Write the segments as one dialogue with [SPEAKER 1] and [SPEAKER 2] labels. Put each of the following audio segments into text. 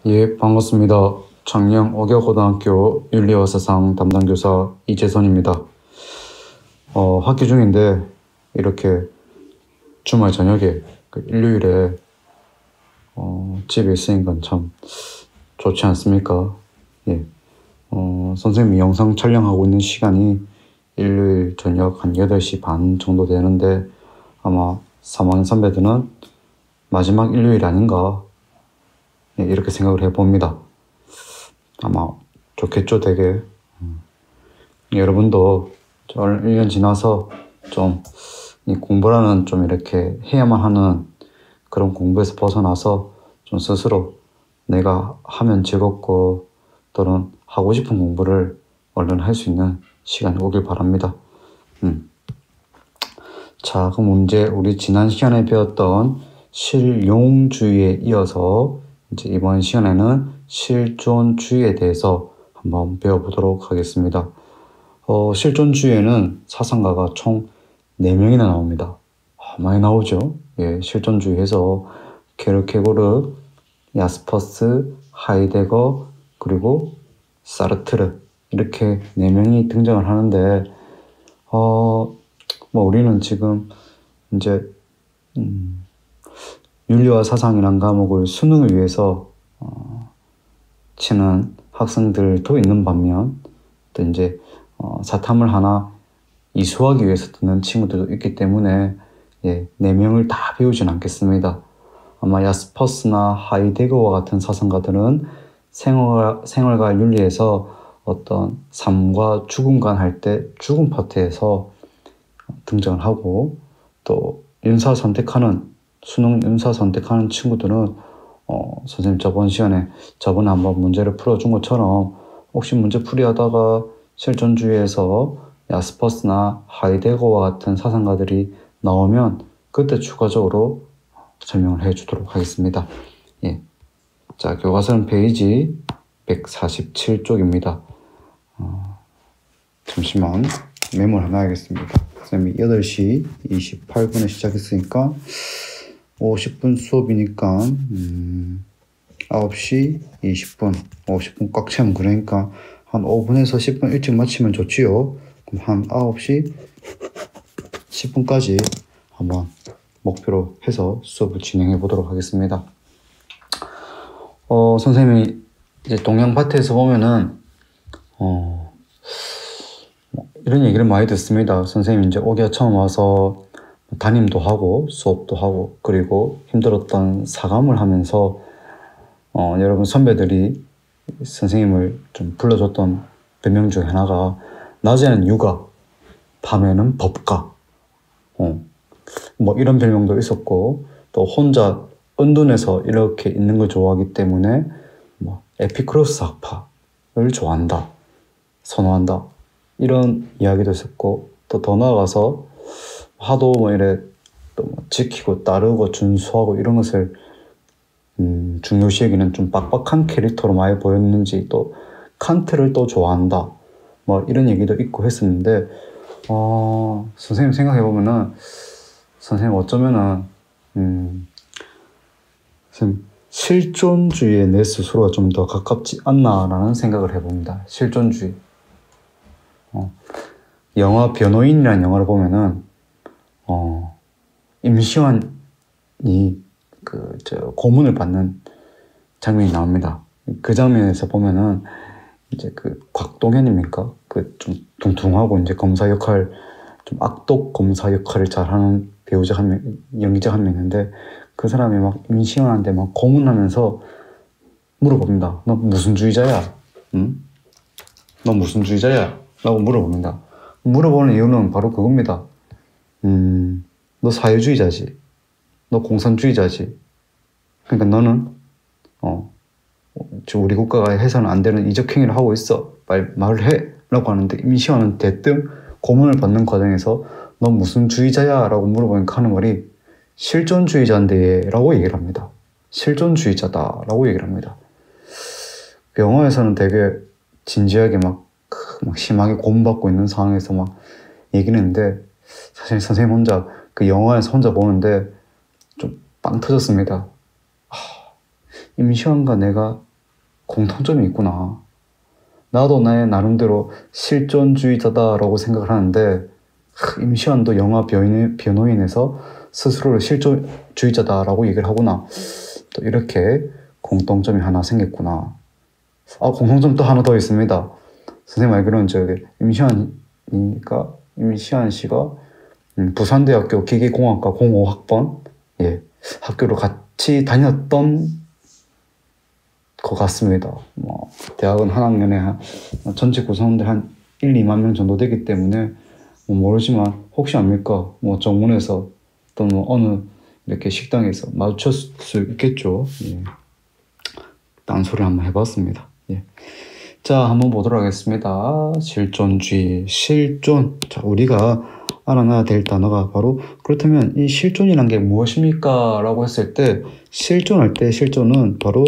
[SPEAKER 1] 예, 반갑습니다. 창녕 어겨고등학교 윤리와 사상 담당교사 이재선입니다. 학기 중인데 이렇게 주말 저녁에 일요일에 집에 있으니까 참 좋지 않습니까? 예, 선생님이 영상 촬영하고 있는 시간이 일요일 저녁 한 8시 반 정도 되는데 아마 3학년 선배들은 마지막 일요일 아닌가, 예, 이렇게 생각을 해봅니다. 아마 좋겠죠, 되게. 여러분도 1년 지나서 좀 이 공부라는 좀 이렇게 해야만 하는 그런 공부에서 벗어나서 좀 스스로 내가 하면 즐겁고 또는 하고 싶은 공부를 얼른 할 수 있는 시간이 오길 바랍니다. 자, 그럼 이제 우리 지난 시간에 배웠던 실용주의에 이어서 이제 이번 시간에는 실존주의에 대해서 한번 배워보도록 하겠습니다. 실존주의에는 사상가가 총 4명이나 나옵니다. 많이 나오죠. 예, 실존주의에서 케르케고르, 야스퍼스, 하이데거, 그리고 사르트르, 이렇게 4명이 등장을 하는데 우리는 지금 이제 윤리와 사상이란 과목을 수능을 위해서 치는 학생들도 있는 반면 또 이제 사탐을 하나 이수하기 위해서 듣는 친구들도 있기 때문에, 예, 4명을 다 배우진 않겠습니다. 아마 야스퍼스나 하이데거와 같은 사상가들은 생활과 윤리에서 어떤 삶과 죽음 간 할 때 죽음 파트에서 등장을 하고, 또 수능 윤사 선택하는 친구들은 선생님 저번에 한번 문제를 풀어준 것처럼 혹시 문제 풀이하다가 실존주의에서 야스퍼스나 하이데거와 같은 사상가들이 나오면 그때 추가적으로 설명을 해주도록 하겠습니다. 예. 자, 교과서는 페이지 147쪽입니다. 잠시만 메모를 하나 하겠습니다. 선생님이 8시 28분에 시작했으니까 50분 수업이니까 9시 50분 꽉 채우면, 그러니까 한 5분에서 10분 일찍 마치면 좋지요. 그럼 한 9시 10분까지 한번 목표로 해서 수업을 진행해 보도록 하겠습니다. 선생님이 이제 동양파트에서 보면은 이런 얘기를 많이 듣습니다. 선생님이 이제 오기가 처음 와서 담임도 하고 수업도 하고 그리고 힘들었던 사감을 하면서 여러분 선배들이 선생님을 좀 불러줬던 별명 중 하나가 낮에는 육아, 밤에는 법가, 이런 별명도 있었고, 또 혼자 은둔해서 이렇게 있는 걸 좋아하기 때문에 에피크로스 학파를 좋아한다, 선호한다, 이런 이야기도 있었고, 또 더 나아가서 하도 지키고 따르고 준수하고 이런 것을 중요시 여기는 좀 빡빡한 캐릭터로 많이 보였는지 또 칸트를 또 좋아한다, 이런 얘기도 있고 했었는데, 선생님 생각해보면은 선생님 어쩌면은 실존주의에 내 스스로가 좀 더 가깝지 않나라는 생각을 해봅니다. 실존주의. 영화 변호인이라는 영화를 보면은 임시완이 고문을 받는 장면이 나옵니다. 그 장면에서 보면은 이제 곽동현입니까? 좀 둥둥하고 이제 검사 역할, 좀 악독 검사 역할을 잘하는 연기자 한 명 있는데, 그 사람이 막 임시완한테 막 고문하면서 물어봅니다. 너 무슨 주의자야? 응? 너 무슨 주의자야? 라고 물어봅니다. 물어보는 이유는 바로 그겁니다. 너 사회주의자지. 너 공산주의자지. 그러니까 너는 지금 우리 국가가 해서는 안 되는 이적행위를 하고 있어. 말을 해. 라고 하는데, 임시완은 대뜸 고문을 받는 과정에서 너 무슨 주의자야? 라고 물어보니까 하는 말이 실존주의자인데 라고 얘기를 합니다. 실존주의자다 라고 얘기를 합니다. 영화에서는 되게 진지하게 막 심하게 고문받고 있는 상황에서 막 얘기를 했는데, 사실 선생님 혼자 그 영화에서 혼자 보는데 좀 빵 터졌습니다. 임시완과 내가 공통점이 있구나. 나도 나의 나름대로 실존주의자다라고 생각을 하는데 임시완도 영화 변호인에서 스스로를 실존주의자다라고 얘기를 하구나. 또 이렇게 공통점이 하나 생겼구나. 공통점 또 하나 더 있습니다. 선생님 알기로는 저기 임시완 씨가 부산대학교 기계공학과 05학번 학교를 같이 다녔던 것 같습니다. 대학은 한 학년에 전체 구성원들 한 1, 2만 명 정도 되기 때문에 모르지만 혹시 압니까? 정문에서 또는 어느 이렇게 식당에서 마주쳤을 수 있겠죠. 딴소리 한번 해봤습니다. 자, 한번 보도록 하겠습니다. 실존주의, 실존. 자, 우리가 알아놔야 될 단어가 바로 그렇다면 이 실존이란 게 무엇입니까? 라고 했을 때 실존할 때 실존은 바로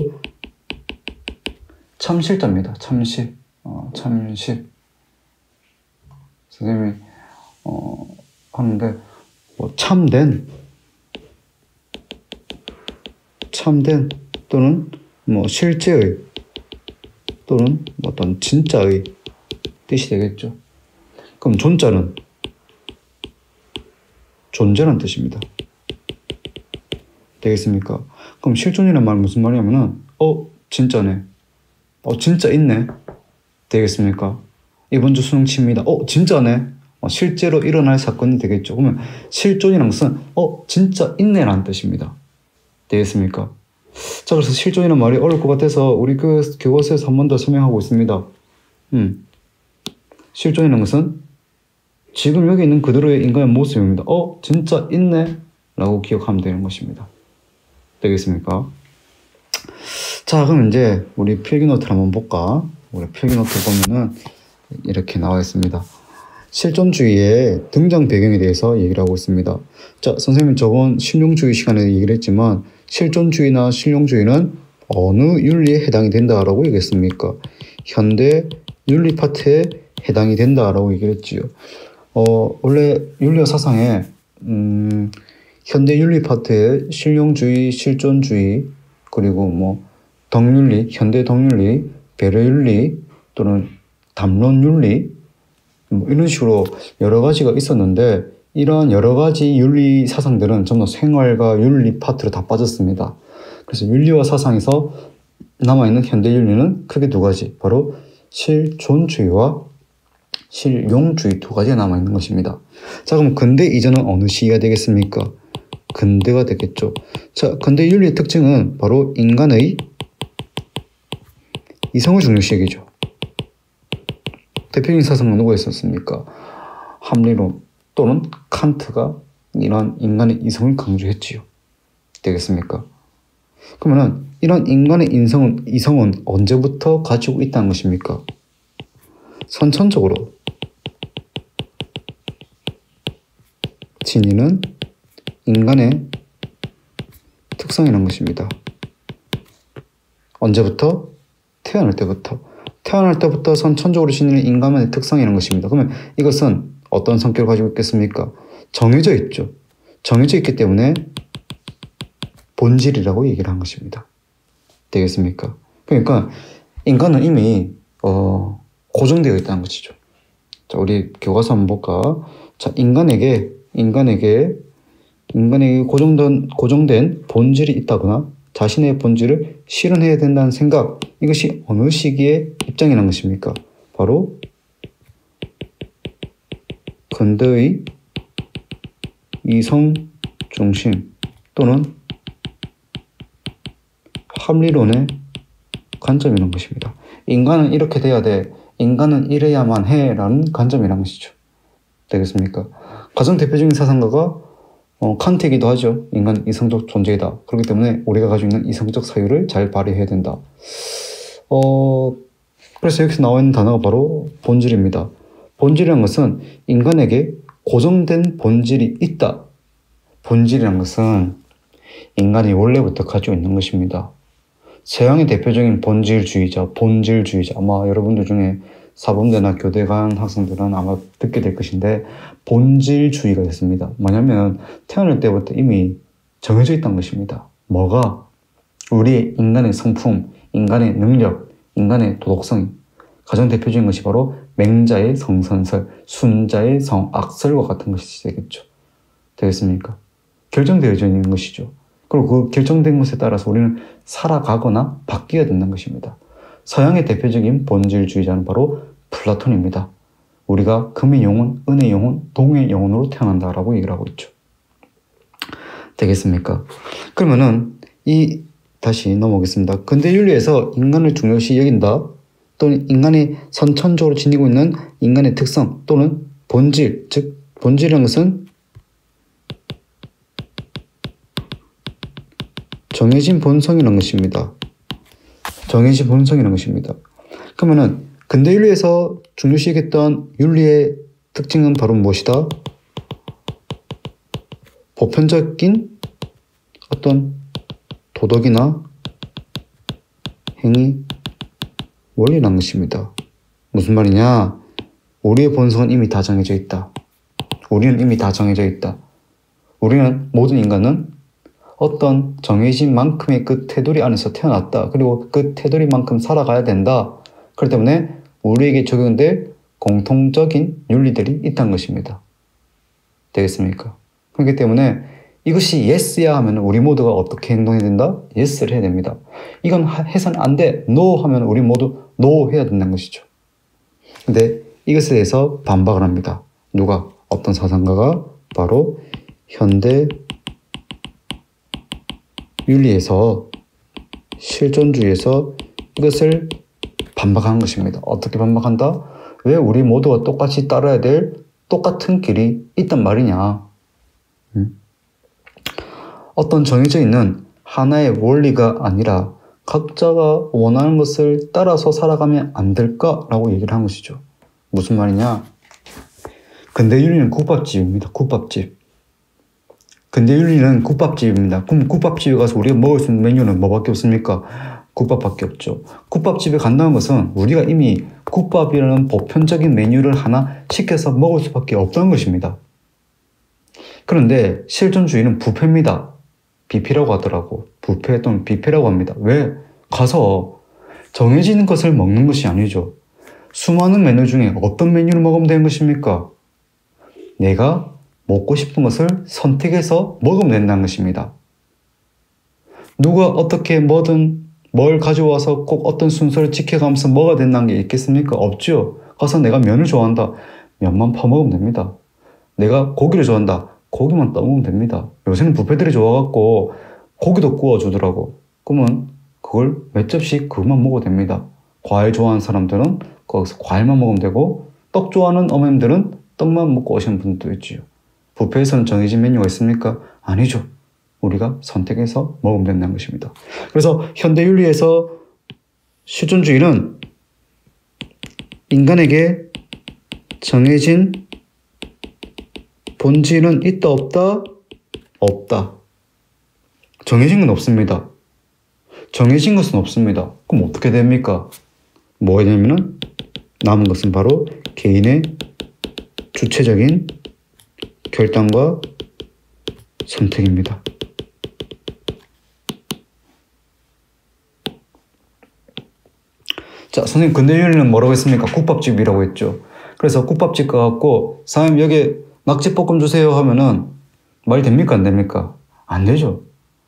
[SPEAKER 1] 참실자입니다. 참실. 참실. 선생님이 하는데 참된 또는 실제의 또는 어떤 진짜의 뜻이 되겠죠. 그럼 존자는 존재란 뜻입니다. 되겠습니까? 그럼 실존이란 말 무슨 말이냐면은 진짜네. 진짜 있네. 되겠습니까? 이번 주 수능 칩니다. 진짜네. 실제로 일어날 사건이 되겠죠. 그러면 실존이란 것은 진짜 있네라는 뜻입니다. 되겠습니까? 자, 그래서 실존이란 말이 어려울 것 같아서 우리 그 교과서에서 한 번 더 설명하고 있습니다. 실존이라는 것은 지금 여기 있는 그대로의 인간의 모습입니다. 진짜 있네 라고 기억하면 되는 것입니다. 되겠습니까? 자, 그럼 이제 우리 필기노트를 한번 볼까? 우리 필기노트 보면은 이렇게 나와 있습니다. 실존주의의 등장 배경에 대해서 얘기를 하고 있습니다. 자, 선생님은 저번 실용주의 시간에 얘기를 했지만 실존주의나 실용주의는 어느 윤리에 해당이 된다라고 얘기했습니까? 현대 윤리 파트에 해당이 된다라고 얘기를 했지요. 원래 윤리학 사상에 현대 윤리 파트에 실용주의, 실존주의, 그리고 덕윤리, 현대 덕윤리, 배려윤리 또는 담론윤리 이런 식으로 여러 가지가 있었는데 이러한 여러 가지 윤리 사상들은 전부 생활과 윤리 파트로 다 빠졌습니다. 그래서 윤리와 사상에서 남아있는 현대 윤리는 크게 두 가지, 바로 실존주의와 실용주의 두 가지가 남아있는 것입니다. 자, 그럼 근대 이전은 어느 시기가 되겠습니까? 근대가 되겠죠. 자, 근대 윤리의 특징은 바로 인간의 이성을 중요시하기죠. 대표적인 사상은 누가 있었습니까? 함리론 또는 칸트가 이러한 인간의 이성을 강조했지요. 되겠습니까? 그러면 이런 인간의 이성은 언제부터 가지고 있다는 것입니까? 선천적으로 진리는 인간의 특성이라는 것입니다. 언제부터? 태어날 때부터 선천적으로 지니는 인간만의 특성이라는 것입니다. 그러면 이것은 어떤 성격을 가지고 있겠습니까? 정해져 있죠. 정해져 있기 때문에 본질이라고 얘기를 한 것입니다. 되겠습니까? 그러니까 인간은 이미 고정되어 있다는 것이죠. 자, 우리 교과서 한번 볼까? 자, 인간에게 고정된 본질이 있다거나 자신의 본질을 실현해야 된다는 생각, 이것이 어느 시기의 입장이라는 것입니까? 바로 근대의 이성 중심 또는 합리론의 관점이라는 것입니다. 인간은 이렇게 돼야 돼, 인간은 이래야만 해 라는 관점이라는 것이죠. 되겠습니까? 가장 대표적인 사상가가 칸트이기도 하죠. 인간은 이성적 존재이다. 그렇기 때문에 우리가 가지고 있는 이성적 사유를 잘 발휘해야 된다. 그래서 여기서 나와 있는 단어가 바로 본질입니다. 본질이라는 것은 인간에게 고정된 본질이 있다. 본질이라는 것은 인간이 원래부터 가지고 있는 것입니다. 서양의 대표적인 본질주의자. 아마 여러분들 중에 사범대나 교대 간 학생들은 아마 듣게 될 것인데 본질주의가 있습니다. 뭐냐면 태어날 때부터 이미 정해져 있다는 것입니다. 뭐가? 우리의 인간의 성품, 인간의 능력, 인간의 도덕성이 가장 대표적인 것이 바로 맹자의 성선설, 순자의 성악설과 같은 것이 되겠죠. 되겠습니까? 결정되어져 있는 것이죠. 그리고 그 결정된 것에 따라서 우리는 살아가거나 바뀌어야 된다는 것입니다. 서양의 대표적인 본질주의자는 바로 플라톤입니다. 우리가 금의 영혼, 은의 영혼, 동의 영혼으로 태어난다라고 얘기를 하고 있죠. 되겠습니까? 그러면은 다시 넘어오겠습니다. 근대 윤리에서 인간을 중요시 여긴다 또는 인간이 선천적으로 지니고 있는 인간의 특성 또는 본질, 즉 본질이라는 것은 정해진 본성이라는 것입니다. 정해진 본성이라는 것입니다. 그러면은 근대 윤리에서 중요시 여겼던 윤리의 특징은 바로 무엇이다? 보편적인 어떤 도덕이나 행위, 원리라는 것입니다. 무슨 말이냐? 우리의 본성은 이미 다 정해져 있다. 우리는 이미 다 정해져 있다. 우리는 모든 인간은 어떤 정해진 만큼의 그 테두리 안에서 태어났다. 그리고 그 테두리만큼 살아가야 된다. 그렇기 때문에 우리에게 적용될 공통적인 윤리들이 있다는 것입니다. 되겠습니까? 그렇기 때문에 이것이 yes야 하면 우리 모두가 어떻게 행동해야 된다? yes를 해야 됩니다. 이건 해서는 안 돼. no 하면 우리 모두 no 해야 된다는 것이죠. 근데 이것에 대해서 반박을 합니다. 누가? 어떤 사상가가? 바로 현대 윤리에서 실존주의에서 이것을 반박하는 것입니다. 어떻게 반박한다? 왜 우리 모두가 똑같이 따라야 될 똑같은 길이 있단 말이냐? 어떤 정해져 있는 하나의 원리가 아니라 각자가 원하는 것을 따라서 살아가면 안 될까라고 얘기를 한 것이죠. 무슨 말이냐? 근대 윤리는 국밥집입니다. 국밥집. 근대 윤리는 국밥집입니다. 그럼 국밥집에 가서 우리가 먹을 수 있는 메뉴는 뭐밖에 없습니까? 국밥밖에 없죠. 국밥집에 간다는 것은 우리가 이미 국밥이라는 보편적인 메뉴를 하나 시켜서 먹을 수밖에 없다는 것입니다. 그런데 실존주의는 뷔페입니다. 뷔페라고 하더라고. 뷔페 또는 뷔페라고 합니다. 왜? 가서 정해지는 것을 먹는 것이 아니죠. 수많은 메뉴 중에 어떤 메뉴를 먹으면 되는 것입니까? 내가 먹고 싶은 것을 선택해서 먹으면 된다는 것입니다. 누가 어떻게 뭐든 뭘 가져와서 꼭 어떤 순서를 지켜가면서 먹어야 된다는 게 있겠습니까? 없죠. 가서 내가 면을 좋아한다. 면만 퍼먹으면 됩니다. 내가 고기를 좋아한다. 고기만 떠먹으면 됩니다. 요새는 뷔페들이 좋아갖고 고기도 구워주더라고. 그러면 그걸 몇 접시 그것만 먹어도 됩니다. 과일 좋아하는 사람들은 거기서 과일만 먹으면 되고 떡 좋아하는 어머님들은 떡만 먹고 오시는 분들도 있지요. 뷔페에서는 정해진 메뉴가 있습니까? 아니죠. 우리가 선택해서 먹으면 된다는 것입니다. 그래서 현대윤리에서 실존주의는 인간에게 정해진 본질은 있다 없다? 없다. 정해진 건 없습니다. 정해진 것은 없습니다. 그럼 어떻게 됩니까? 뭐냐면은 남은 것은 바로 개인의 주체적인 결단과 선택입니다. 자, 선생님 근대윤리는 뭐라고 했습니까? 국밥집이라고 했죠. 그래서 국밥집 가갖고 사장님 여기 낙지볶음 주세요 하면은 말이 됩니까? 안 됩니까? 안 되죠.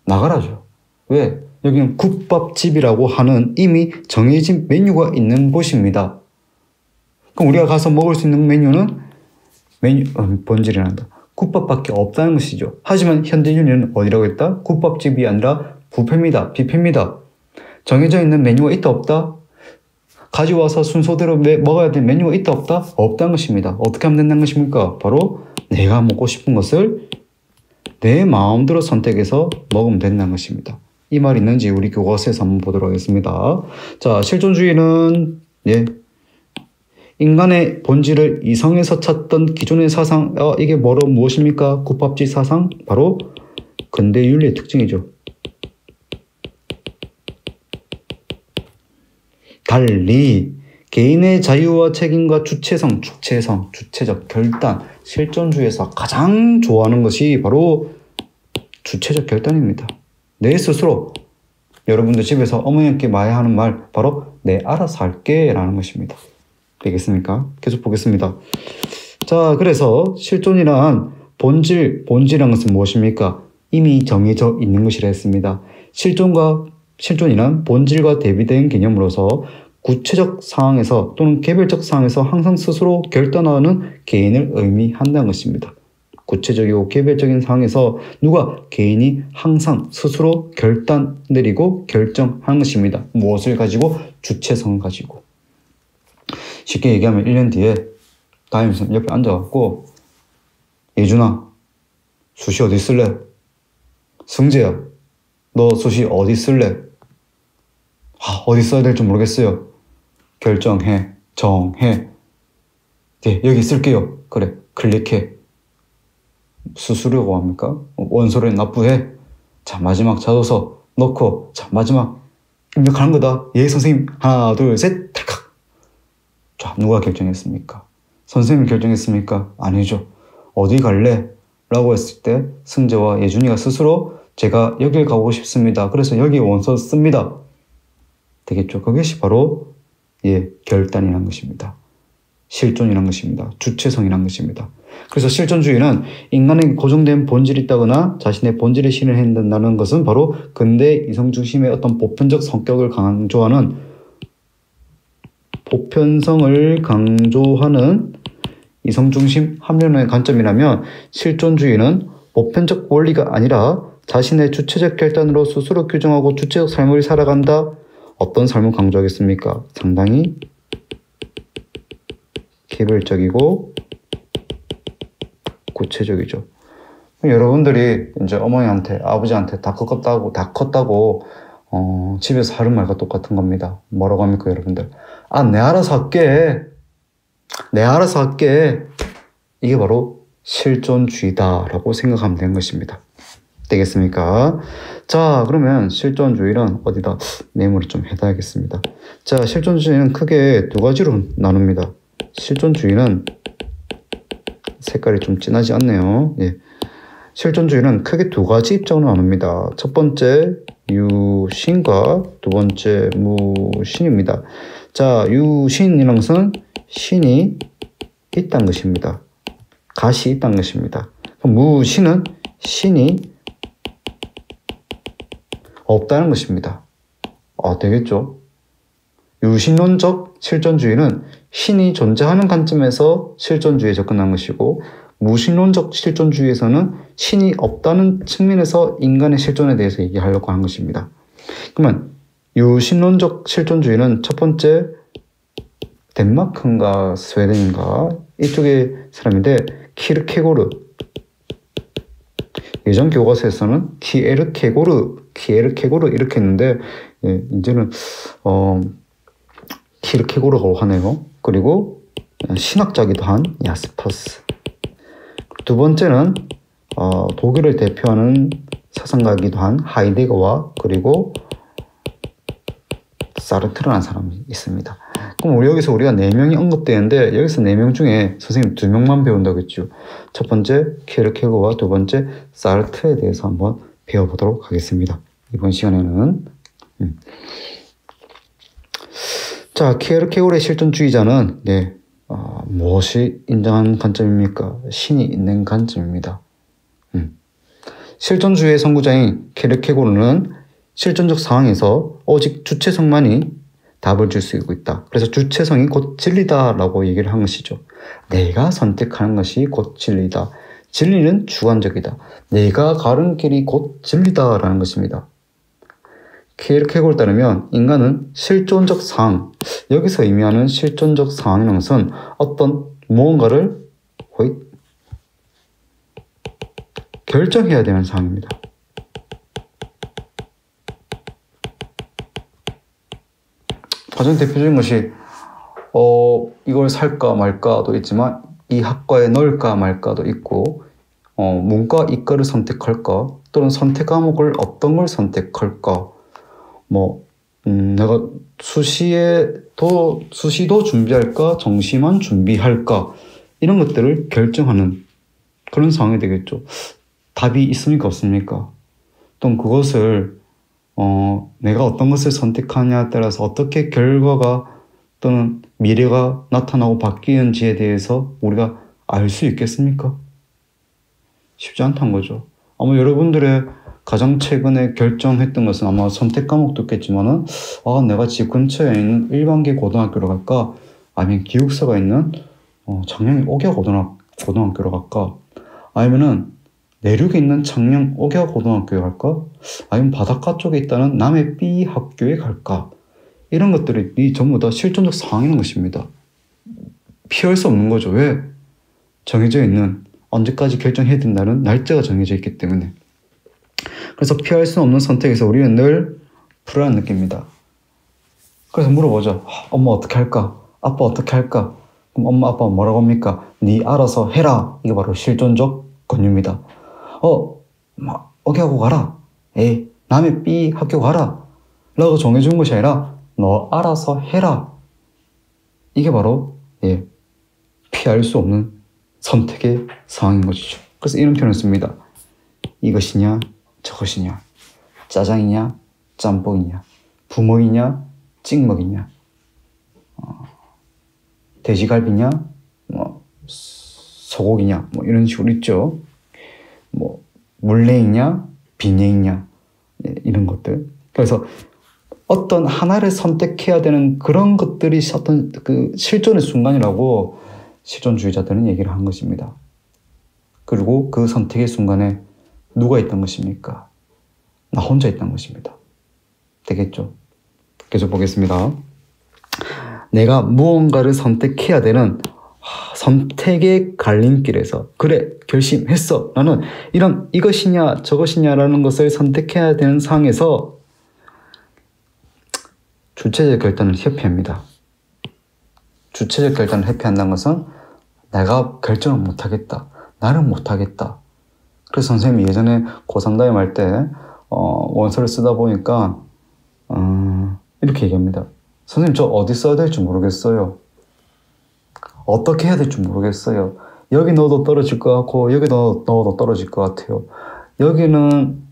[SPEAKER 1] 나가라죠. 왜? 여기는 국밥집이라고 하는 이미 정해진 메뉴가 있는 곳입니다. 그럼 우리가 가서 먹을 수 있는 메뉴는 본질이란다. 국밥밖에 없다는 것이죠. 하지만 현대윤리는 어디라고 했다? 국밥집이 아니라 뷔페입니다. 뷔페입니다. 정해져 있는 메뉴가 있다 없다? 가져와서 순서대로 먹어야 될 메뉴가 있다 없다? 없다는 것입니다. 어떻게 하면 된다는 것입니까? 바로 내가 먹고 싶은 것을 내 마음대로 선택해서 먹으면 된다는 것입니다. 이 말이 있는지 우리 교과서에서 한번 보도록 하겠습니다. 자, 실존주의는 인간의 본질을 이성에서 찾던 기존의 사상, 이게 무엇입니까? 국밥집 사상? 바로 근대 윤리의 특징이죠. 달리 개인의 자유와 책임과 주체적 결단, 실존주의에서 가장 좋아하는 것이 바로 주체적 결단입니다. 내 스스로 여러분들 집에서 어머니께 많이 하는 말 바로 네 알아서 할게 라는 것입니다. 되겠습니까? 계속 보겠습니다. 자, 그래서 실존이란 본질이란 것은 무엇입니까? 이미 정해져 있는 것이라 했습니다. 실존이란 본질과 대비된 개념으로서 구체적 상황에서 또는 개별적 상황에서 항상 스스로 결단하는 개인을 의미한다는 것입니다. 구체적이고 개별적인 상황에서 개인이 항상 스스로 결단 내리고 결정하는 것입니다. 무엇을 가지고? 주체성을 가지고. 쉽게 얘기하면 1년 뒤에 담임선생님 옆에 앉아갖고 예준아, 수시 어디 쓸래? 승재야, 너 수시 어디 쓸래? 어디 써야 될지 모르겠어요. 결정해, 정해. 네, 여기 쓸게요. 그래, 클릭해. 수수료가 합니까? 원소를 납부해. 자, 마지막 자소서 넣고, 자, 마지막 입력하는 거다. 예, 선생님. 하나, 둘, 셋, 탈칵. 자, 누가 결정했습니까? 선생님이 결정했습니까? 아니죠. 어디 갈래? 라고 했을 때 승재와 예준이가 스스로 제가 여길 가고 싶습니다. 그래서 여기 원서 씁니다. 되겠죠? 그것이 바로 결단이라는 것입니다. 실존이라는 것입니다. 주체성이라는 것입니다. 그래서 실존주의는 인간에게 고정된 본질이 있다거나 자신의 본질에 신을 해야 된다는 것은 바로 근대 이성중심의 어떤 보편성을 강조하는 이성중심 합리론의 관점이라면 실존주의는 보편적 원리가 아니라 자신의 주체적 결단으로 스스로 규정하고 주체적 삶을 살아간다. 어떤 삶을 강조하겠습니까? 상당히 개별적이고 구체적이죠. 여러분들이 이제 어머니한테, 아버지한테 다 컸다고 집에서 하는 말과 똑같은 겁니다. 뭐라고 합니까, 여러분들? 내 알아서 할게. 내 알아서 할게. 이게 바로 실존주의다라고 생각하면 되는 것입니다. 되겠습니까? 자, 그러면 실존주의는 어디다 메모를 좀 해놔야겠습니다. 자, 실존주의는 크게 두 가지로 나눕니다. 실존주의는 색깔이 좀 진하지 않네요. 실존주의는 크게 두 가지 입장으로 나눕니다. 첫 번째 유신과 두 번째 무신입니다. 자, 유신이라는 것은 신이 있다는 것입니다. 가시 있다는 것입니다. 무신은 신이 없다는 것입니다. 되겠죠? 유신론적 실존주의는 신이 존재하는 관점에서 실존주의에 접근한 것이고, 무신론적 실존주의에서는 신이 없다는 측면에서 인간의 실존에 대해서 얘기하려고 하는 것입니다. 그러면 유신론적 실존주의는 첫 번째 덴마크인가 스웨덴인가 이쪽의 사람인데 키르케고르, 예전 교과서에서는 키에르케고르 이렇게 했는데 이제는 키르케고르라고 하네요. 그리고 신학자기도 한 야스퍼스. 두 번째는 독일을 대표하는 사상가이기도 한 하이데거와 그리고 사르트르라는 사람이 있습니다. 그럼 여기서 우리가 4명이 언급되는데 여기서 4명 중에 선생님 2명만 배운다고 했죠. 첫 번째 키르케고르와 두 번째 사르트르에 대해서 한번 배워보도록 하겠습니다. 이번 시간에는 자, 키르케고르의 실존주의자는 무엇이 인정하는 관점입니까? 신이 있는 관점입니다. 실존주의의 선구자인 키르케고르는 실존적 상황에서 오직 주체성만이 답을 줄 수 있다. 그래서 주체성이 곧 진리다라고 얘기를 한 것이죠. 내가 선택하는 것이 곧 진리다. 진리는 주관적이다. 내가 가는 길이 곧 진리다라는 것입니다. 키르케고르에 따르면 인간은 실존적 상황, 여기서 의미하는 실존적 상황이라는 것은 어떤 무언가를 결정해야 되는 상황입니다. 가장 대표적인 것이 이걸 살까 말까도 있지만 이 학과에 넣을까 말까도 있고 문과 이과를 선택할까 또는 선택 과목을 어떤 걸 선택할까 내가 수시도 준비할까 정시만 준비할까 이런 것들을 결정하는 그런 상황이 되겠죠. 답이 있습니까 없습니까? 또 그것을 내가 어떤 것을 선택하냐에 따라서 어떻게 결과가 또는 미래가 나타나고 바뀌는지에 대해서 우리가 알 수 있겠습니까? 쉽지 않다는 거죠. 아마 여러분들의 가장 최근에 결정했던 것은 아마 선택 과목도 있겠지만은, 내가 집 근처에 있는 일반계 고등학교로 갈까? 아니면 기숙사가 있는 창녕 옥야 고등학교로 갈까? 아니면은 내륙에 있는 창녕 옥야 고등학교에 갈까? 아니면 바닷가 쪽에 있다는 남해 B 학교에 갈까? 이런 것들이 전부 다 실존적 상황인 것입니다. 피할 수 없는 거죠. 왜? 정해져 있는, 언제까지 결정해야 된다는 날짜가 정해져 있기 때문에. 그래서 피할 수 없는 선택에서 우리는 늘 불안을 느낍니다. 그래서 물어보죠. 엄마 어떻게 할까? 아빠 어떻게 할까? 그럼 엄마 아빠 뭐라고 합니까? 네 알아서 해라. 이게 바로 실존적 권유입니다. 어기하고 가라. 남의 B 학교 가라. 라고 정해준 것이 아니라 너 알아서 해라. 이게 바로 피할 수 없는 선택의 상황인 것이죠. 그래서 이런 표현을 씁니다. 이것이냐 저것이냐, 짜장이냐 짬뽕이냐, 부먹이냐 찍먹이냐, 돼지갈비냐 소고기냐 이런 식으로 있죠. 물냉이냐 비냉이냐 이런 것들. 그래서 어떤 하나를 선택해야 되는 그런 것들이 어떤 그 실존의 순간이라고 실존주의자들은 얘기를 한 것입니다. 그리고 그 선택의 순간에 누가 있던 것입니까? 나 혼자 있던 것입니다. 되겠죠? 계속 보겠습니다. 내가 무언가를 선택해야 되는 선택의 갈림길에서 그래 결심했어 나는 이것이냐 저것이냐라는 것을 선택해야 되는 상황에서 주체적 결단을 회피합니다. 주체적 결단을 회피한다는 것은 내가 결정을 못하겠다. 나는 못하겠다. 그래서 선생님이 예전에 고3 담임할 때 원서를 쓰다 보니까 이렇게 얘기합니다. 선생님 저 어디 써야 될지 모르겠어요. 어떻게 해야 될지 모르겠어요. 여기 넣어도 떨어질 것 같고 여기 넣어도 떨어질 것 같아요. 여기는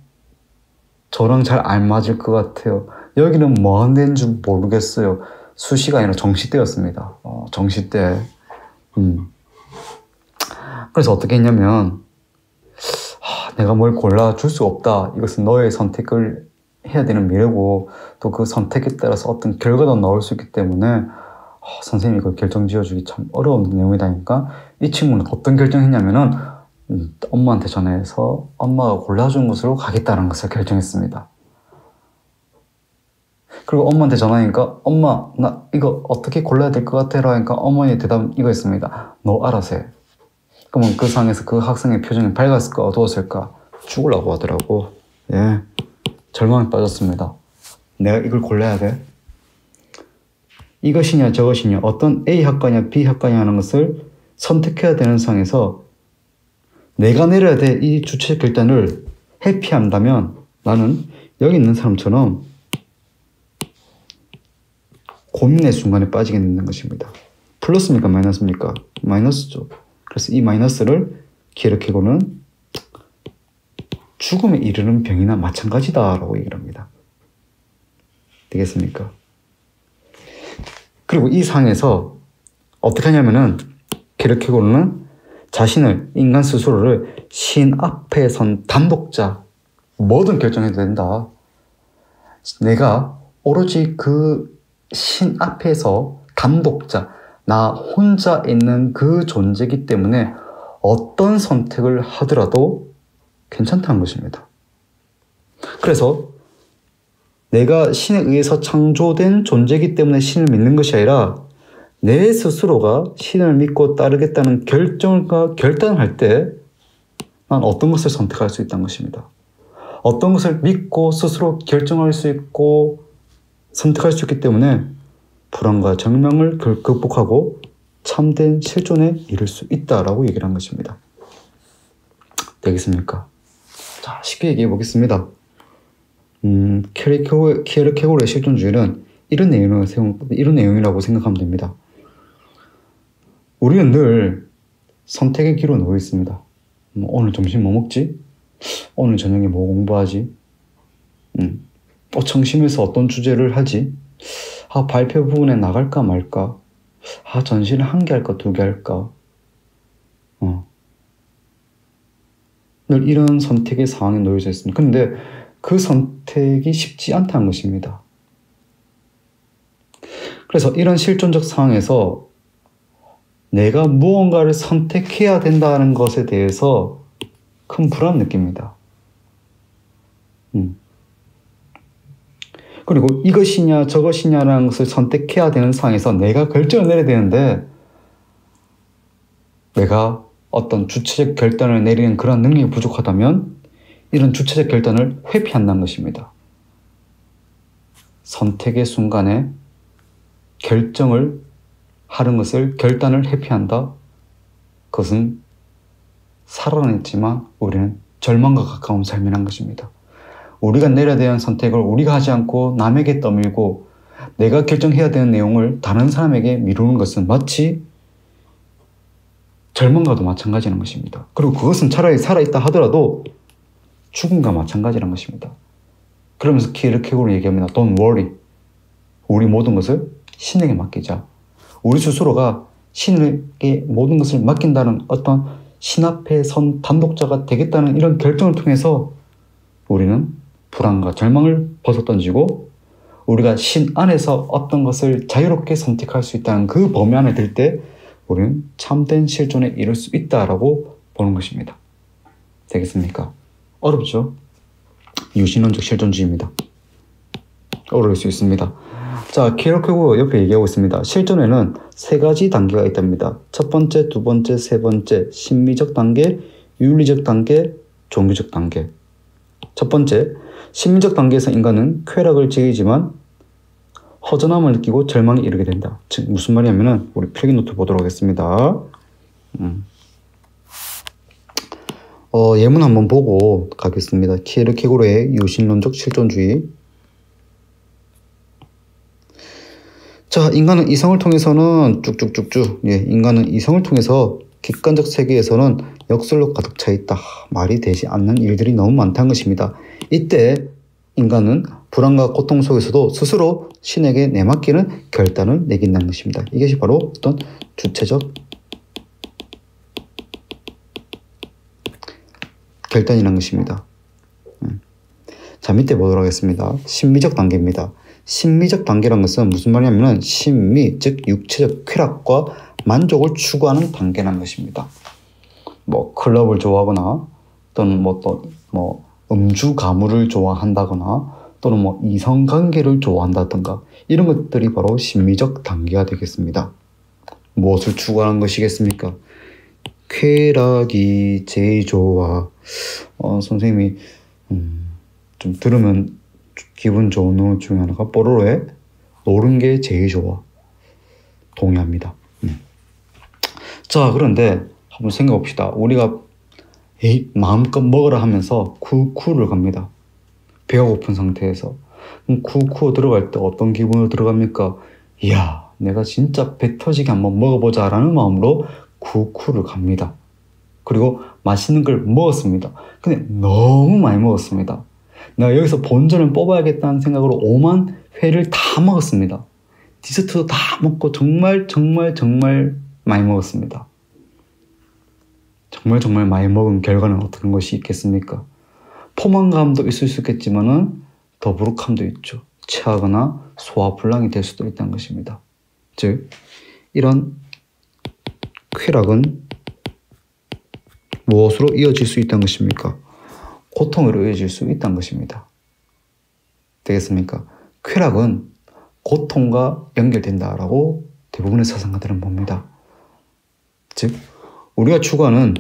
[SPEAKER 1] 저랑 잘 안 맞을 것 같아요. 여기는 뭐 하는 데인지 모르겠어요. 수시가 아니라 정시때였습니다. 정시때. 그래서 어떻게 했냐면 내가 뭘 골라줄 수 없다. 이것은 너의 선택을 해야 되는 미래고 또 그 선택에 따라서 어떤 결과도 나올 수 있기 때문에 선생님이 이걸 결정 지어주기 참 어려운 내용이다니까 이 친구는 어떤 결정했냐면은 엄마한테 전화해서 엄마가 골라준 곳으로 가겠다는 것을 결정했습니다. 그리고 엄마한테 전화하니까 엄마 나 이거 어떻게 골라야 될 것 같아? 라니까 어머니의 대답은 이거였습니다. 너 알아서 해. 그러면 그 상황에서 그 학생의 표정이 밝았을까 어두웠을까? 죽으려고 하더라고. 절망에 빠졌습니다. 내가 이걸 골라야 돼? 이것이냐 저것이냐 어떤 A 학과냐 B 학과냐 하는 것을 선택해야 되는 상황에서 내가 내려야 될 이 주체적 결단을 회피한다면 나는 여기 있는 사람처럼 고민의 순간에 빠지게 된다는 것입니다. 플러스입니까 마이너스입니까? 마이너스죠. 그래서 이 마이너스를 기록해고는 죽음에 이르는 병이나 마찬가지다라고 얘기를 합니다. 되겠습니까? 그리고 이 상에서 어떻게 하냐면은 기록해고는 자신을 인간 스스로를 신 앞에 선 단독자 뭐든 결정해도 된다. 내가 오로지 그 신 앞에서 단독자 나 혼자 있는 그 존재이기 때문에 어떤 선택을 하더라도 괜찮다는 것입니다. 그래서 내가 신에 의해서 창조된 존재이기 때문에 신을 믿는 것이 아니라 내 스스로가 신을 믿고 따르겠다는 결단을 할 때 난 어떤 것을 선택할 수 있다는 것입니다. 어떤 것을 믿고 스스로 결정할 수 있고 선택할 수 있기 때문에 불안과 절망을 극복하고 참된 실존에 이를 수 있다라고 얘기를 한 것입니다. 되겠습니까? 자, 쉽게 얘기해 보겠습니다. 키에르케고르의 실존주의는 이런 내용이라고 생각하면 됩니다. 우리는 늘 선택의 기로 놓여 있습니다. 오늘 점심 뭐 먹지? 오늘 저녁에 뭐 공부하지? 청심에서 어떤 주제를 하지? 발표 부분에 나갈까 말까? 전시를 1개 할까 2개 할까? 늘 이런 선택의 상황에 놓여져 있습니다. 그런데 그 선택이 쉽지 않다는 것입니다. 그래서 이런 실존적 상황에서 내가 무언가를 선택해야 된다는 것에 대해서 큰 불안을 느낍니다. 그리고 이것이냐 저것이냐라는 것을 선택해야 되는 상황에서 내가 결정을 내려야 되는데 내가 어떤 주체적 결단을 내리는 그런 능력이 부족하다면 이런 주체적 결단을 회피한다는 것입니다. 선택의 순간에 결정을 하는 것을 결단을 회피한다. 그것은 살아냈지만 우리는 절망과 가까운 삶이란 것입니다. 우리가 내려야 되는 선택을 우리가 하지 않고 남에게 떠밀고 내가 결정해야 되는 내용을 다른 사람에게 미루는 것은 마치 절망과도 마찬가지라는 것입니다. 그리고 그것은 차라리 살아있다 하더라도 죽음과 마찬가지라는 것입니다. 그러면서 키에르케고르는 얘기합니다. Don't worry. 우리 모든 것을 신에게 맡기자. 우리 스스로가 신에게 모든 것을 맡긴다는 어떤 신 앞에 선 단독자가 되겠다는 이런 결정을 통해서 우리는 불안과 절망을 벗어던지고 우리가 신 안에서 어떤 것을 자유롭게 선택할 수 있다는 그 범위 안에 들 때 우리는 참된 실존에 이룰 수 있다라고 보는 것입니다. 되겠습니까? 어렵죠? 유신론적 실존주의입니다. 어려울 수 있습니다. 자, 키에르케고르 옆에 얘기하고 있습니다. 실존에는 3가지 단계가 있답니다. 첫 번째, 두 번째, 세 번째, 심미적 단계, 윤리적 단계, 종교적 단계. 첫 번째, 심미적 단계에서 인간은 쾌락을 즐기지만 허전함을 느끼고 절망에 이르게 된다. 즉 무슨 말이냐면은 우리 필기노트 보도록 하겠습니다. 예문 한번 보고 가겠습니다. 키에르케고르의 유신론적 실존주의. 자, 인간은 이성을 통해서는 쭉쭉쭉쭉 인간은 이성을 통해서 객관적 세계에서는 역설로 가득 차 있다. 말이 되지 않는 일들이 너무 많다는 것입니다. 이때 인간은 불안과 고통 속에서도 스스로 신에게 내맡기는 결단을 내긴다는 것입니다. 이것이 바로 어떤 주체적 결단이라는 것입니다. 자, 밑에 보도록 하겠습니다. 심미적 단계입니다. 심미적 단계라는 것은 무슨 말이냐면 심미, 즉 육체적 쾌락과 만족을 추구하는 단계라는 것입니다. 클럽을 좋아하거나 또는 음주 가무를 좋아한다거나 또는 이성관계를 좋아한다든가 이런 것들이 바로 심미적 단계가 되겠습니다. 무엇을 추구하는 것이겠습니까? 쾌락이 제일 좋아. 선생님이 좀 들으면 기분 좋은 노래 중에 하나가 뽀로로의 노는 게 제일 좋아. 동의합니다. 자, 그런데 한번 생각해 봅시다. 우리가 마음껏 먹으라 하면서 쿠쿠를 갑니다. 배가 고픈 상태에서. 쿠쿠 들어갈 때 어떤 기분으로 들어갑니까? 이야, 내가 진짜 배 터지게 한번 먹어보자 라는 마음으로 쿠쿠를 갑니다. 그리고 맛있는 걸 먹었습니다. 근데 너무 많이 먹었습니다. 내가 여기서 본전을 뽑아야겠다는 생각으로 5만 회를 다 먹었습니다. 디저트도 다 먹고 정말 많이 먹었습니다. 정말 많이 먹은 결과는 어떤 것이 있겠습니까? 포만감도 있을 수 있겠지만은 더부룩함도 있죠. 체하거나 소화불량이 될 수도 있다는 것입니다. 즉, 이런 쾌락은 무엇으로 이어질 수 있다는 것입니까? 고통으로 이어질 수 있다는 것입니다. 되겠습니까? 쾌락은 고통과 연결된다라고 대부분의 사상가들은 봅니다. 즉, 우리가 추구하는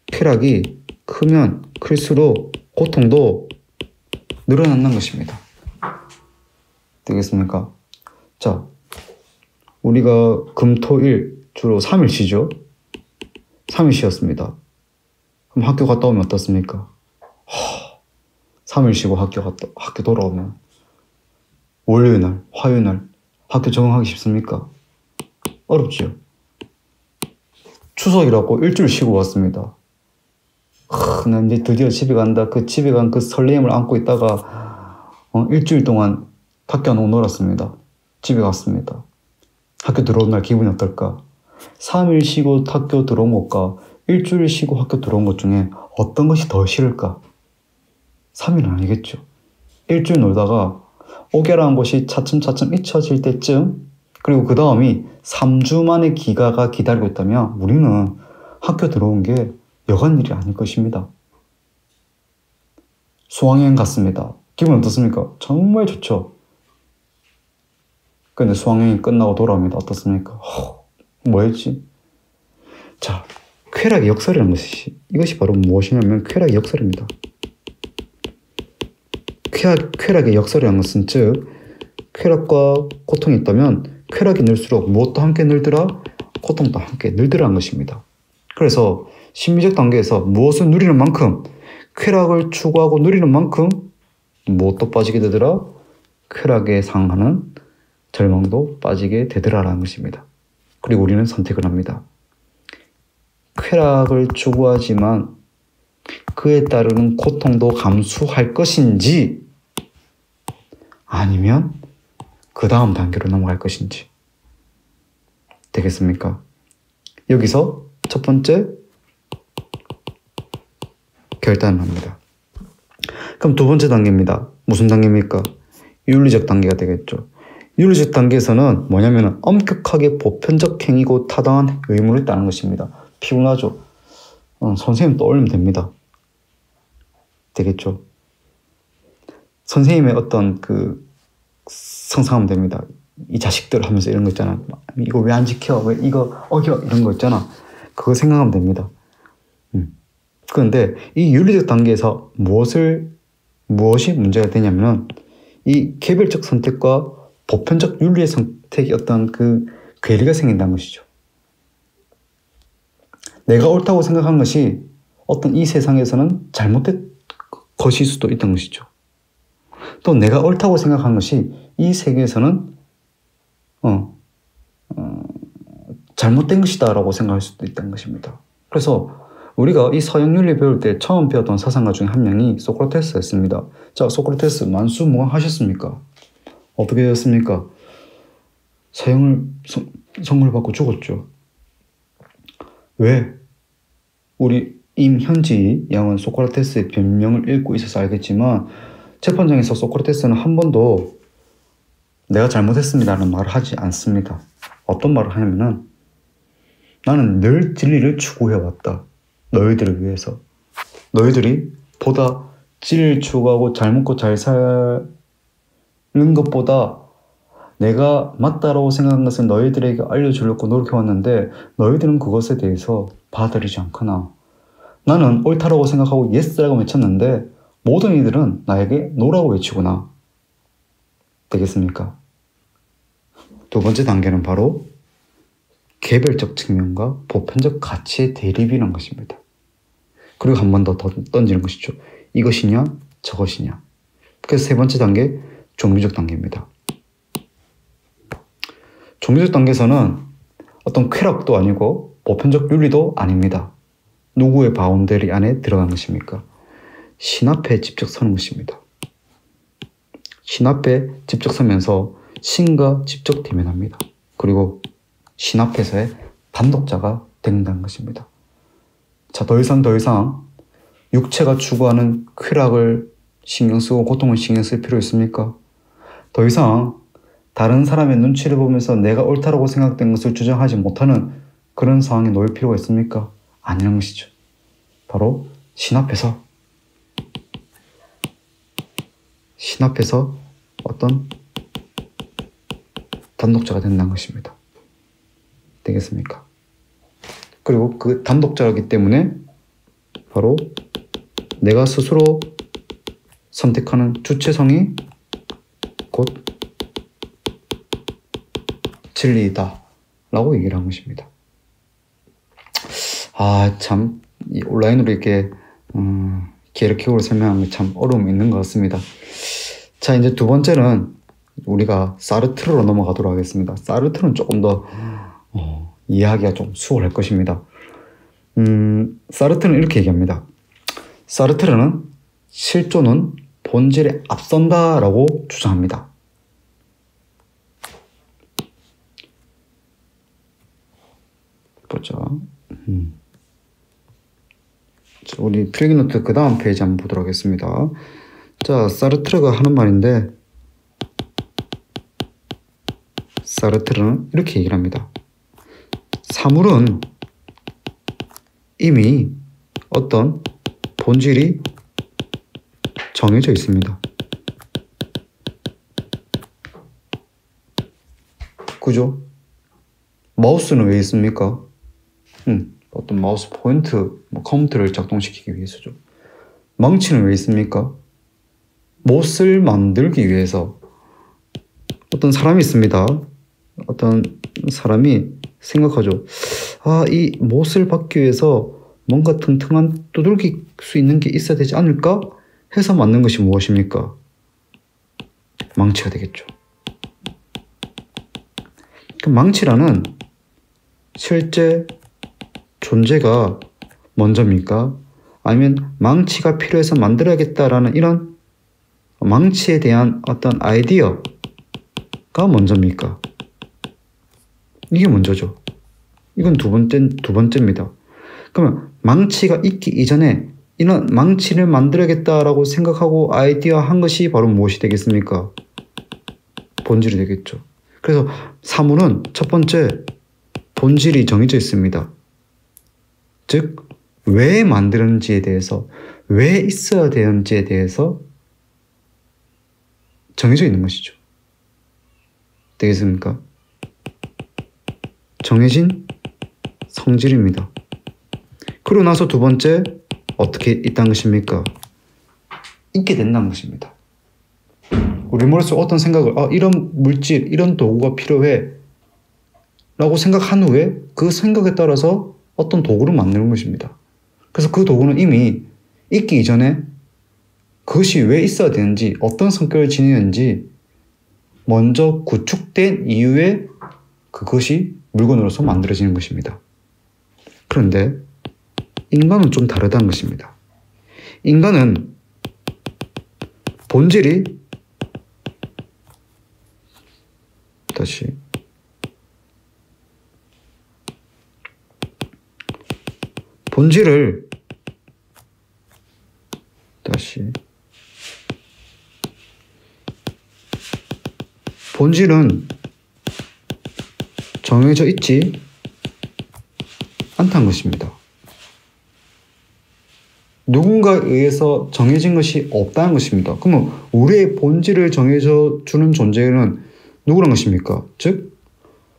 [SPEAKER 1] 쾌락이 크면 클수록 고통도 늘어난다는 것입니다. 되겠습니까? 자, 우리가 금, 토, 일 주로 3일 쉬죠? 3일 쉬었습니다. 그럼 학교 갔다 오면 어떻습니까? 3일 쉬고 학교 돌아오면 월요일 날, 화요일 날 학교 적응하기 쉽습니까? 어렵죠. 추석이라고 일주일 쉬고 왔습니다. 나 이제 드디어 집에 간다. 그 집에 간 그 설레임을 안고 있다가 일주일 동안 학교 안 오고 놀았습니다. 집에 갔습니다. 학교 들어온 날 기분이 어떨까? 3일 쉬고 학교 들어온 것과 일주일 쉬고 학교 들어온 것 중에 어떤 것이 더 싫을까? 3일은 아니겠죠. 일주일 놀다가 오게라는 것이 차츰차츰 잊혀질 때쯤, 그리고 그 다음이 3주 만에 기가가 기다리고 있다면 우리는 학교 들어온 게 여간 일이 아닐 것입니다. 수학여행 갔습니다. 기분 어떻습니까? 정말 좋죠. 근데 수학여행이 끝나고 돌아옵니다. 어떻습니까? 뭐 했지? 자, 쾌락의 역설이라는 이것이 바로 무엇이냐면 쾌락의 역설입니다. 쾌락의 역설이라는 것은 즉 쾌락과 고통이 있다면 쾌락이 늘수록 무엇도 함께 늘더라? 고통도 함께 늘더라는 것입니다. 그래서 심리적 단계에서 무엇을 누리는 만큼 쾌락을 추구하고 누리는 만큼 무엇도 빠지게 되더라? 쾌락에 상하는 절망도 빠지게 되더라라는 것입니다. 그리고 우리는 선택을 합니다. 쾌락을 추구하지만 그에 따르는 고통도 감수할 것인지 아니면 그 다음 단계로 넘어갈 것인지. 되겠습니까? 여기서 첫 번째 결단을 합니다. 그럼 두 번째 단계입니다. 무슨 단계입니까? 윤리적 단계가 되겠죠. 윤리적 단계에서는 뭐냐면 엄격하게 보편적 행위고 타당한 의무를 따르는 것입니다. 피곤하죠? 선생님 떠올리면 됩니다. 되겠죠? 선생님의 어떤 상상하면 됩니다. 이 자식들 하면서 이런 거 있잖아. 이거 왜 안 지켜? 왜 이거 어겨? 이런 거 있잖아. 그거 생각하면 됩니다. 그런데 이 윤리적 단계에서 무엇이 문제가 되냐면 이 개별적 선택과 보편적 윤리의 선택이 어떤 괴리가 생긴다는 것이죠. 내가 옳다고 생각한 것이 어떤 이 세상에서는 잘못된 것일 수도 있다는 것이죠. 또 내가 옳다고 생각한 것이 이 세계에서는 잘못된 것이다라고 생각할 수도 있다는 것입니다. 그래서 우리가 이 서양윤리 배울 때 처음 배웠던 사상가 중에 한 명이 소크라테스였습니다. 자, 소크라테스 만수무강하셨습니까? 어떻게 되었습니까? 선물 받고 죽었죠. 왜? 우리 임현지 양은 소크라테스의 변명을 읽고 있어서 알겠지만 재판장에서 소크라테스는 한 번도 내가 잘못했습니다라는 말을 하지 않습니다. 어떤 말을 하냐면은 나는 늘 진리를 추구해왔다. 너희들을 위해서. 너희들이 보다 진리를 추구하고 잘 먹고 잘 사는 것보다 내가 맞다라고 생각한 것을 너희들에게 알려주려고 노력해왔는데 너희들은 그것에 대해서 받아들이지 않거나 나는 옳다라고 생각하고 예스라고 외쳤는데 모든 이들은 나에게 노라고 외치구나. 되겠습니까? 두 번째 단계는 바로 개별적 측면과 보편적 가치의 대립이라는 것입니다. 그리고 한 번 더 던지는 것이죠. 이것이냐 저것이냐. 그래서 세 번째 단계 종류적 단계입니다. 종류적 단계에서는 어떤 쾌락도 아니고 보편적 윤리도 아닙니다. 누구의 바운더리 안에 들어간 것입니까? 신 앞에 직접 서는 것입니다. 신 앞에 직접 서면서 신과 직접 대면합니다. 그리고 신 앞에서의 단독자가 된다는 것입니다. 자, 더 이상 육체가 추구하는 쾌락을 신경 쓰고 고통을 신경 쓸 필요 있습니까? 더 이상 다른 사람의 눈치를 보면서 내가 옳다라고 생각된 것을 주장하지 못하는 그런 상황에 놓일 필요가 있습니까? 아니라는 것이죠. 바로 신 앞에서 어떤 단독자가 된다는 것입니다. 되겠습니까? 그리고 그 단독자이기 때문에 바로 내가 스스로 선택하는 주체성이 곧 진리이다 라고 얘기를 한 것입니다. 참 온라인으로 이렇게 기하르키고를 설명하는 게 참 어려움이 있는 것 같습니다. 자, 이제 두 번째는 우리가 사르트르로 넘어가도록 하겠습니다. 사르트르는 조금 더 이해하기가 좀 수월할 것입니다. 사르트르는 이렇게 얘기합니다. 사르트르는 실존은 본질에 앞선다라고 주장합니다. 보자. 자, 우리 필기노트 그 다음 페이지 한번 보도록 하겠습니다. 자, 사르트르가 하는 말인데, 사르트르는 이렇게 얘기를 합니다. 사물은 이미 어떤 본질이 정해져 있습니다. 그죠? 마우스는 왜 있습니까? 어떤 마우스 포인트, 컴퓨터를 작동시키기 위해서죠. 망치는 왜 있습니까? 못을 만들기 위해서. 어떤 사람이 있습니다. 어떤 사람이 생각하죠. 아, 이 못을 받기 위해서 뭔가 튼튼한 두들길 수 있는 게 있어야 되지 않을까? 해서 만든 것이 무엇입니까? 망치가 되겠죠. 그 망치라는 실제 존재가 먼저입니까? 아니면 망치가 필요해서 만들어야겠다라는 이런 망치에 대한 어떤 아이디어가 먼저입니까? 이게 먼저죠. 이건 두 번째입니다. 그러면 망치가 있기 이전에 이런 망치를 만들어야겠다라고 생각하고 아이디어 한 것이 바로 무엇이 되겠습니까? 본질이 되겠죠. 그래서 사물은 첫 번째 본질이 정해져 있습니다. 즉, 왜 만드는지에 대해서, 왜 있어야 되는지에 대해서 정해져 있는 것이죠. 되겠습니까? 정해진 성질입니다. 그러고 나서 두 번째, 어떻게 있다는 것입니까? 있게 된다는 것입니다. 우리 머릿속에 어떤 생각을, 이런 물질, 이런 도구가 필요해 라고 생각한 후에 그 생각에 따라서 어떤 도구를 만드는 것입니다. 그래서 그 도구는 이미 있기 이전에 그것이 왜 있어야 되는지, 어떤 성격을 지니는지 먼저 구축된 이후에 그것이 물건으로서 만들어지는 것입니다. 그런데 인간은 좀 다르다는 것입니다. 인간은 본질이 본질을 본질은 정해져 있지 않다는 것입니다. 누군가에 의해서 정해진 것이 없다는 것입니다. 그러면 우리의 본질을 정해져 주는 존재는 누구란 것입니까? 즉,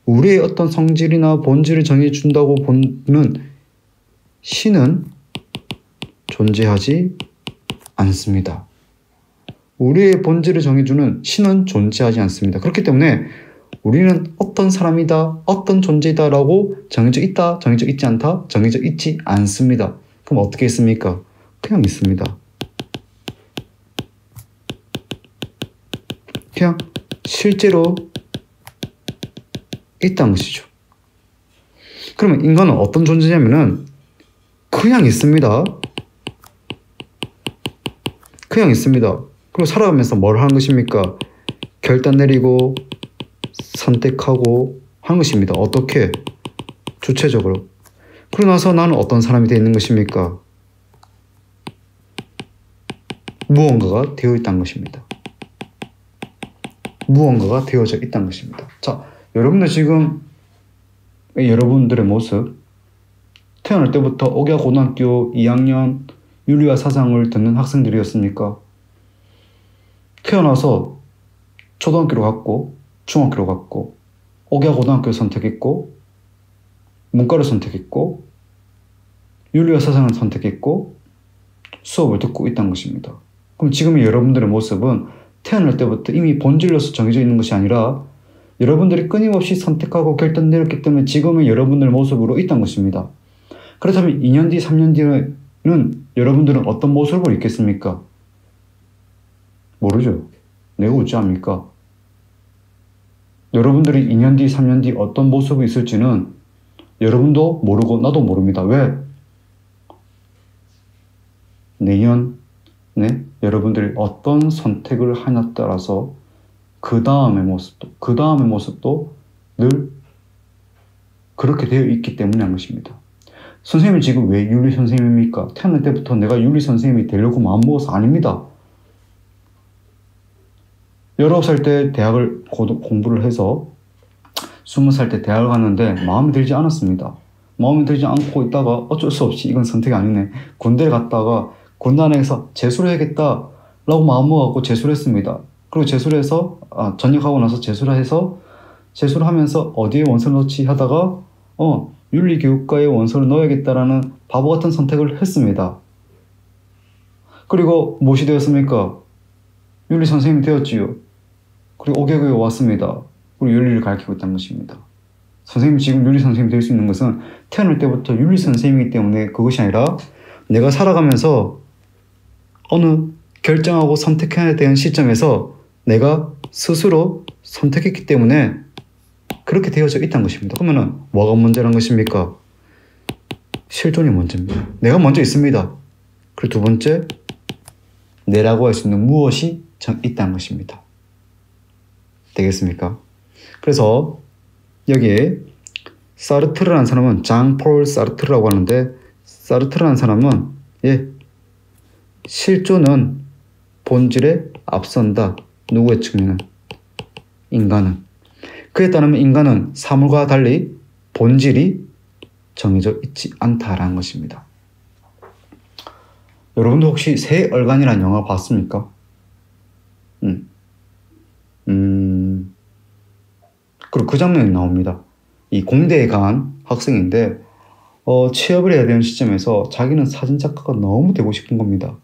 [SPEAKER 1] 우리의 어떤 성질이나 본질을 정해준다고 보는 신은 존재하지 않습니다. 우리의 본질을 정해주는 신은 존재하지 않습니다. 그렇기 때문에 우리는 어떤 사람이다, 어떤 존재다 라고 정해져 있다, 정해져 있지 않다, 정해져 있지 않습니다. 그럼 어떻게 있습니까? 그냥 있습니다. 그냥 실제로 있다는 것이죠. 그러면 인간은 어떤 존재냐면은 그냥 있습니다. 그냥 있습니다. 그리고 살아가면서 뭘 하는 것입니까? 결단 내리고 선택하고 하는 것입니다. 어떻게? 주체적으로. 그러고 나서 나는 어떤 사람이 되어 있는 것입니까? 무언가가 되어 있다는 것입니다. 무언가가 되어져 있다는 것입니다. 자, 여러분들 지금 여러분들의 모습, 태어날 때부터 옥야 고등학교 2학년 윤리와 사상을 듣는 학생들이었습니까? 태어나서 초등학교로 갔고 중학교로 갔고 옥야 고등학교를 선택했고 문과를 선택했고 윤리와 사상을 선택했고 수업을 듣고 있다는 것입니다. 그럼 지금의 여러분들의 모습은 태어날 때부터 이미 본질로서 정해져 있는 것이 아니라 여러분들이 끊임없이 선택하고 결단 내렸기 때문에 지금의 여러분들의 모습으로 있다는 것입니다. 그렇다면 2년 뒤, 3년 뒤에는 여러분들은 어떤 모습을 입겠습니까? 모르죠. 내가 어찌합니까? 여러분들이 2년 뒤, 3년 뒤 어떤 모습이 있을지는 여러분도 모르고 나도 모릅니다. 왜? 내년에 여러분들이 어떤 선택을 하냐에 따라서 그 다음의 모습도 늘 그렇게 되어 있기 때문에 한 것입니다. 선생님이 지금 왜 윤리 선생님입니까? 태어날 때부터 내가 윤리 선생님이 되려고 마음먹어서 아닙니다. 19살 때 대학을 공부를 해서 20살 때 대학을 갔는데 마음에 들지 않았습니다. 마음에 들지 않고 있다가 어쩔 수 없이 이건 선택이 아니네. 군대에 갔다가 군단에서 재수를 해야겠다 라고 마음먹고 재수를 했습니다. 그리고 재수를 해서 전역하고 나서 재수를 해서 재수를 하면서 어디에 원서를 넣지 하다가 윤리교육과에 원서를 넣어야겠다라는 바보 같은 선택을 했습니다. 그리고 무엇이 되었습니까? 윤리 선생님이 되었지요. 그리고 5개국에 왔습니다. 그리고 윤리를 가르치고 있다는 것입니다. 선생님이 지금 윤리 선생님이 될 수 있는 것은 태어날 때부터 윤리 선생님이기 때문에 그것이 아니라 내가 살아가면서 어느 결정하고 선택해야 되는 시점에서 내가 스스로 선택했기 때문에 그렇게 되어져 있다는 것입니다. 그러면 뭐가 문제란 것입니까? 실존이 문제입니다. 내가 먼저 있습니다. 그리고 두 번째, 내라고 할 수 있는 무엇이 있다는 것입니다. 되겠습니까? 그래서 여기에 사르트르라는 사람은 장폴 사르트르라고 하는데, 사르트르라는 사람은 실존은 본질에 앞선다. 누구의 측면은? 인간은. 그에 따르면 인간은 사물과 달리 본질이 정해져 있지 않다라는 것입니다. 여러분도 혹시 새 얼간이라는 영화 봤습니까? 그리고 그 장면이 나옵니다. 이 공대에 간 학생인데 취업을 해야 되는 시점에서 자기는 사진작가가 너무 되고 싶은 겁니다.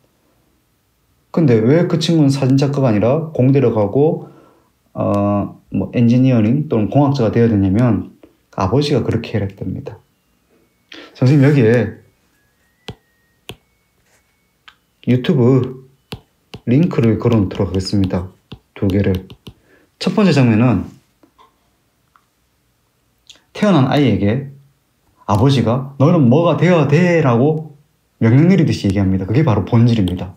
[SPEAKER 1] 근데 왜 그 친구는 사진작가가 아니라 공대를 가고 엔지니어링 또는 공학자가 되어야 되냐면 아버지가 그렇게 했답니다. 선생님 여기에 유튜브 링크를 걸어놓도록 하겠습니다. 2개를. 첫 번째 장면은 태어난 아이에게 아버지가 너는 뭐가 되어야 돼 라고 명령 내리듯이 얘기합니다. 그게 바로 본질입니다.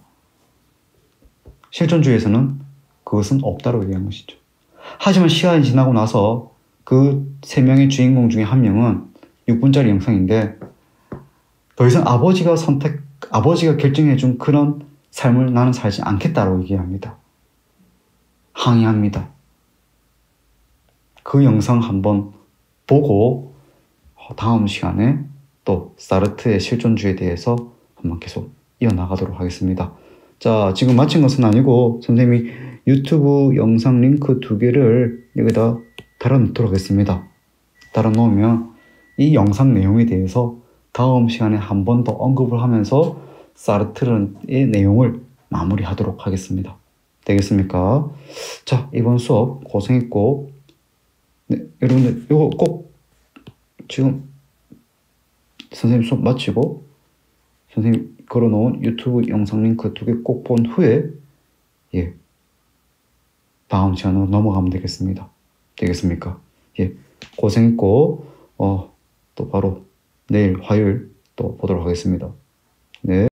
[SPEAKER 1] 실존주의에서는 그것은 없다고 얘기한 것이죠. 하지만 시간이 지나고 나서 그 3명의 주인공 중에 한 명은 6분짜리 영상인데 더 이상 아버지가 결정해준 그런 삶을 나는 살지 않겠다고 얘기합니다. 항의합니다. 그 영상 한번 보고 다음 시간에 또 사르트의 실존주의에 대해서 한번 계속 이어나가도록 하겠습니다. 자, 지금 마친 것은 아니고 선생님이 유튜브 영상 링크 2개를 여기다 달아놓도록 하겠습니다. 달아놓으면 이 영상 내용에 대해서 다음 시간에 한 번 더 언급을 하면서 사르트르의 내용을 마무리하도록 하겠습니다. 되겠습니까? 자, 이번 수업 고생했고 여러분들 이거 꼭 지금 선생님 수업 마치고 선생님 걸어놓은 유튜브 영상 링크 2개 꼭 본 후에 다음 시간으로 넘어가면 되겠습니다. 되겠습니까? 고생했고 또 바로 내일 화요일 또 보도록 하겠습니다. 네.